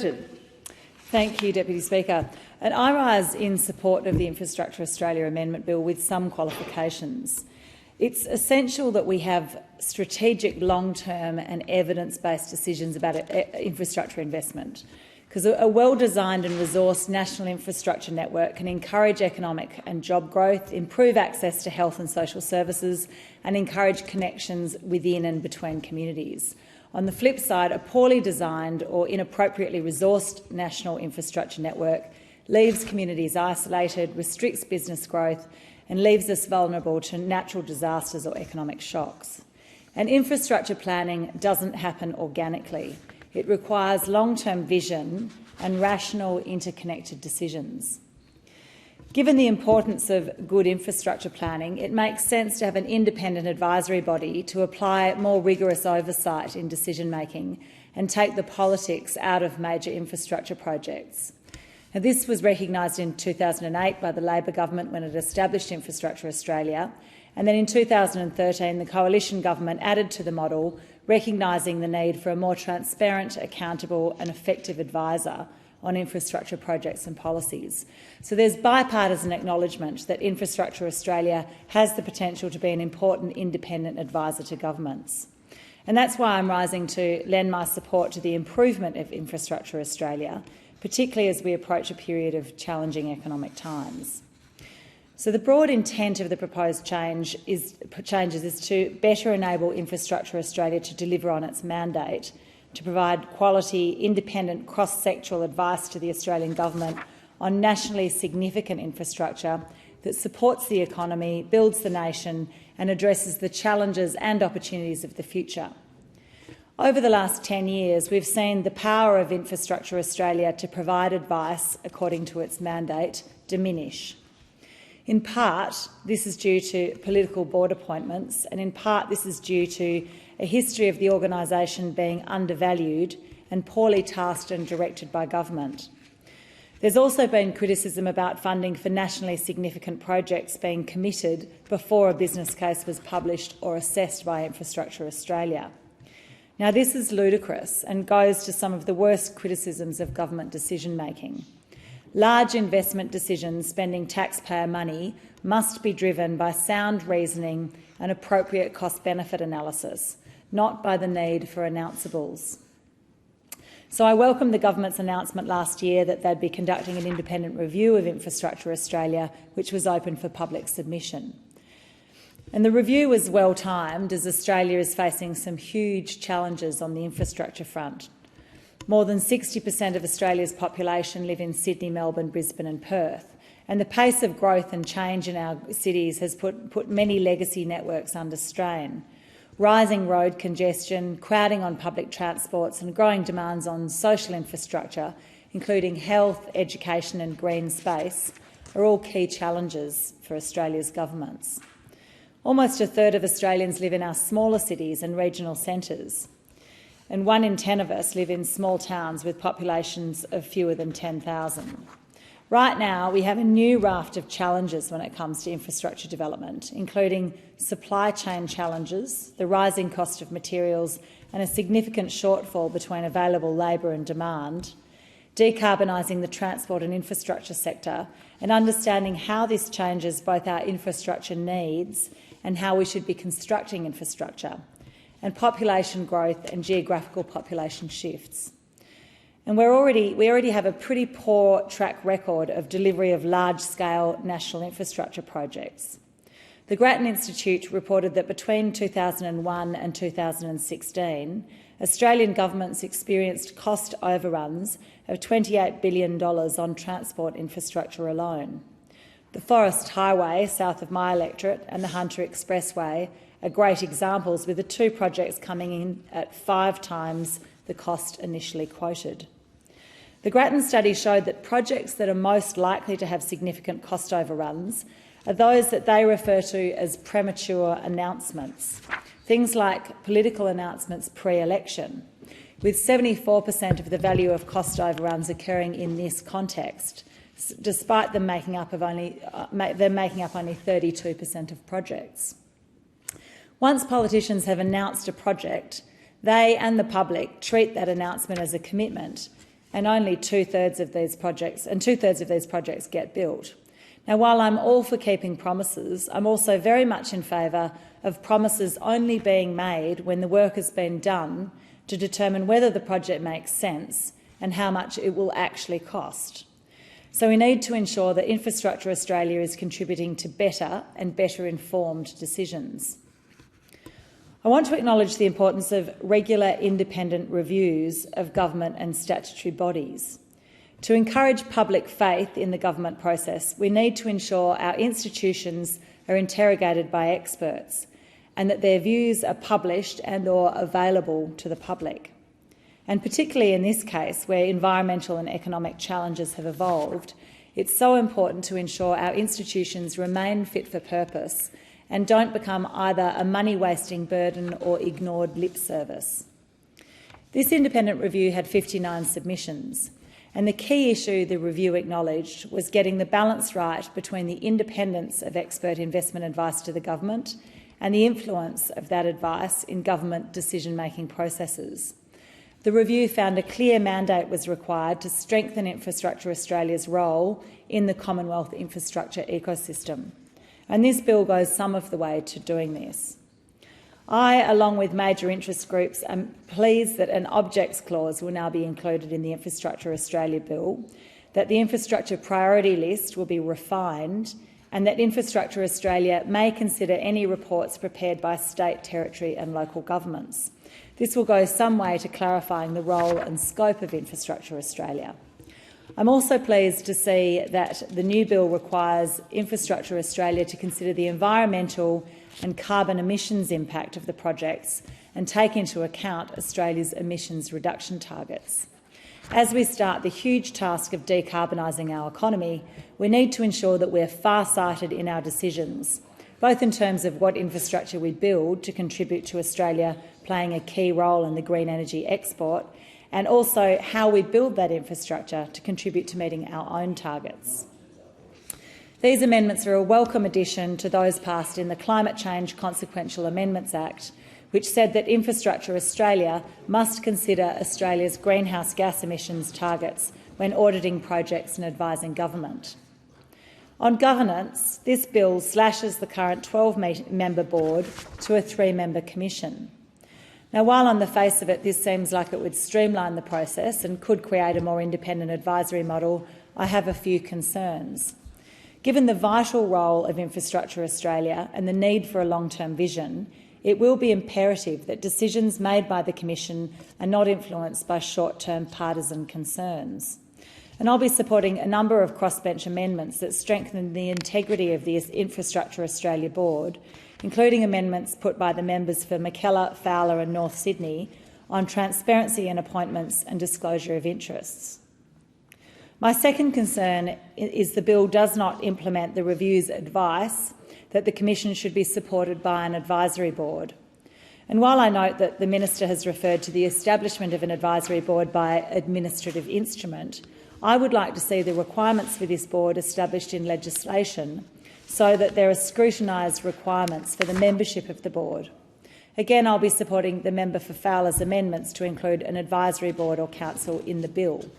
Thank you, Deputy Speaker. And I rise in support of the Infrastructure Australia Amendment Bill with some qualifications. It's essential that we have strategic, long-term and evidence-based decisions about infrastructure investment, because a well-designed and resourced national infrastructure network can encourage economic and job growth, improve access to health and social services and encourage connections within and between communities. On the flip side, a poorly designed or inappropriately resourced national infrastructure network leaves communities isolated, restricts business growth and leaves us vulnerable to natural disasters or economic shocks. And infrastructure planning doesn't happen organically. It requires long-term vision and rational, interconnected decisions. Given the importance of good infrastructure planning, it makes sense to have an independent advisory body to apply more rigorous oversight in decision-making and take the politics out of major infrastructure projects. Now, this was recognised in 2008 by the Labor government when it established Infrastructure Australia, and then in 2013 the Coalition government added to the model, recognising the need for a more transparent, accountable and effective advisor on infrastructure projects and policies. So there's bipartisan acknowledgement that Infrastructure Australia has the potential to be an important independent advisor to governments. And that's why I'm rising to lend my support to the improvement of Infrastructure Australia, particularly as we approach a period of challenging economic times. So the broad intent of the proposed changes is to better enable Infrastructure Australia to deliver on its mandate, to provide quality, independent, cross-sectoral advice to the Australian government on nationally significant infrastructure that supports the economy, builds the nation and addresses the challenges and opportunities of the future. Over the last 10 years, we've seen the power of Infrastructure Australia to provide advice according to its mandate diminish. In part, this is due to political board appointments, and in part this is due to a history of the organisation being undervalued and poorly tasked and directed by government. There's also been criticism about funding for nationally significant projects being committed before a business case was published or assessed by Infrastructure Australia. Now, this is ludicrous and goes to some of the worst criticisms of government decision-making. Large investment decisions spending taxpayer money must be driven by sound reasoning and appropriate cost-benefit analysis, not by the need for announceables. So I welcome the government's announcement last year that they'd be conducting an independent review of Infrastructure Australia, which was open for public submission. And the review was well-timed, as Australia is facing some huge challenges on the infrastructure front. More than 60% of Australia's population live in Sydney, Melbourne, Brisbane and Perth, and the pace of growth and change in our cities has put many legacy networks under strain. Rising road congestion, crowding on public transports and growing demands on social infrastructure, including health, education and green space, are all key challenges for Australia's governments. Almost a third of Australians live in our smaller cities and regional centres, and 1 in 10 of us live in small towns with populations of fewer than 10,000. Right now, we have a new raft of challenges when it comes to infrastructure development, including supply chain challenges, the rising cost of materials and a significant shortfall between available labour and demand, decarbonising the transport and infrastructure sector, and understanding how this changes both our infrastructure needs and how we should be constructing infrastructure, and population growth and geographical population shifts. And we already have a pretty poor track record of delivery of large-scale national infrastructure projects. The Grattan Institute reported that between 2001 and 2016, Australian governments experienced cost overruns of $28 billion on transport infrastructure alone. The Forest Highway, south of my electorate, and the Hunter Expressway are great examples, with the two projects coming in at 5 times the cost initially quoted. The Grattan study showed that projects that are most likely to have significant cost overruns are those that they refer to as premature announcements, things like political announcements pre-election, with 74% of the value of cost overruns occurring in this context, despite them making up only 32% of projects. Once politicians have announced a project, they and the public treat that announcement as a commitment and only two-thirds of these projects get built. Now, while I'm all for keeping promises, I'm also very much in favour of promises only being made when the work has been done to determine whether the project makes sense and how much it will actually cost. So we need to ensure that Infrastructure Australia is contributing to better and better informed decisions. I want to acknowledge the importance of regular independent reviews of government and statutory bodies. To encourage public faith in the government process, we need to ensure our institutions are interrogated by experts and that their views are published and/or available to the public. And particularly in this case, where environmental and economic challenges have evolved, it's so important to ensure our institutions remain fit for purpose and don't become either a money-wasting burden or ignored lip service. This independent review had 59 submissions, and the key issue the review acknowledged was getting the balance right between the independence of expert investment advice to the government and the influence of that advice in government decision-making processes. The review found a clear mandate was required to strengthen Infrastructure Australia's role in the Commonwealth infrastructure ecosystem, and this bill goes some of the way to doing this. I, along with major interest groups, am pleased that an objects clause will now be included in the Infrastructure Australia bill, that the infrastructure priority list will be refined, and that Infrastructure Australia may consider any reports prepared by state, territory and local governments. This will go some way to clarifying the role and scope of Infrastructure Australia. I'm also pleased to see that the new bill requires Infrastructure Australia to consider the environmental and carbon emissions impact of the projects and take into account Australia's emissions reduction targets. As we start the huge task of decarbonising our economy, we need to ensure that we're far-sighted in our decisions, both in terms of what infrastructure we build to contribute to Australia playing a key role in the green energy export, and also how we build that infrastructure to contribute to meeting our own targets. These amendments are a welcome addition to those passed in the Climate Change Consequential Amendments Act, which said that Infrastructure Australia must consider Australia's greenhouse gas emissions targets when auditing projects and advising government. On governance, this bill slashes the current 12-member board to a 3-member commission. Now, while on the face of it this seems like it would streamline the process and could create a more independent advisory model, I have a few concerns. Given the vital role of Infrastructure Australia and the need for a long-term vision, it will be imperative that decisions made by the Commission are not influenced by short-term partisan concerns. And I'll be supporting a number of crossbench amendments that strengthen the integrity of the Infrastructure Australia Board, including amendments put by the members for Mackellar, Fowler and North Sydney on transparency in appointments and disclosure of interests. My second concern is the bill does not implement the review's advice that the Commission should be supported by an advisory board. And while I note that the Minister has referred to the establishment of an advisory board by administrative instrument, I would like to see the requirements for this board established in legislation so that there are scrutinised requirements for the membership of the board. Again, I'll be supporting the member for Fowler's amendments to include an advisory board or council in the bill.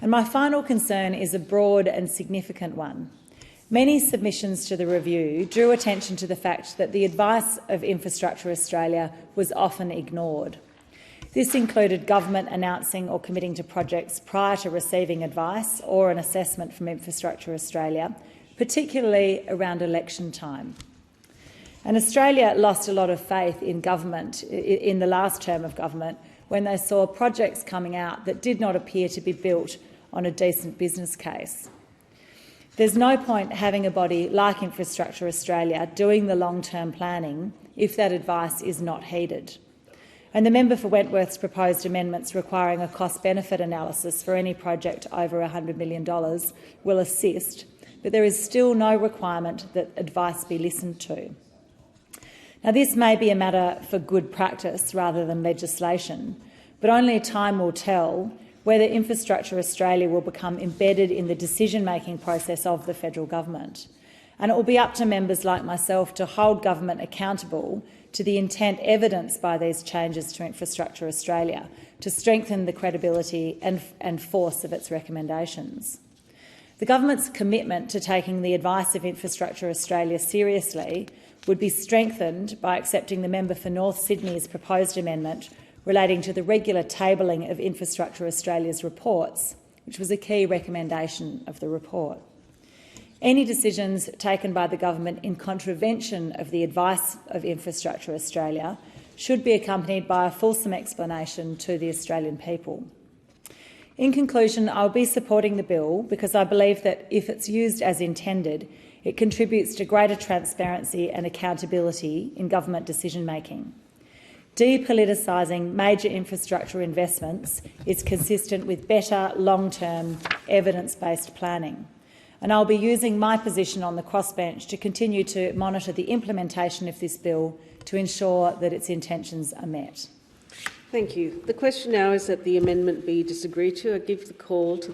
And my final concern is a broad and significant one. Many submissions to the review drew attention to the fact that the advice of Infrastructure Australia was often ignored. This included government announcing or committing to projects prior to receiving advice or an assessment from Infrastructure Australia, particularly around election time. And Australia lost a lot of faith in government in the last term of government when they saw projects coming out that did not appear to be built on a decent business case. There's no point having a body like Infrastructure Australia doing the long-term planning if that advice is not heeded. And the member for Wentworth's proposed amendments requiring a cost-benefit analysis for any project over $100 million will assist, but there is still no requirement that advice be listened to. Now, this may be a matter for good practice rather than legislation, but only time will tell whether Infrastructure Australia will become embedded in the decision-making process of the federal government. and it will be up to members like myself to hold government accountable to the intent evidenced by these changes to Infrastructure Australia to strengthen the credibility and force of its recommendations. The government's commitment to taking the advice of Infrastructure Australia seriously would be strengthened by accepting the member for North Sydney's proposed amendment relating to the regular tabling of Infrastructure Australia's reports, which was a key recommendation of the report. Any decisions taken by the government in contravention of the advice of Infrastructure Australia should be accompanied by a fulsome explanation to the Australian people. In conclusion, I will be supporting the bill because I believe that if it's used as intended, it contributes to greater transparency and accountability in government decision-making. Depoliticising major infrastructure investments is consistent with better long-term evidence-based planning. And I'll be using my position on the crossbench to continue to monitor the implementation of this bill to ensure that its intentions are met. Thank you. The question now is that the amendment be disagreed to. I give the call to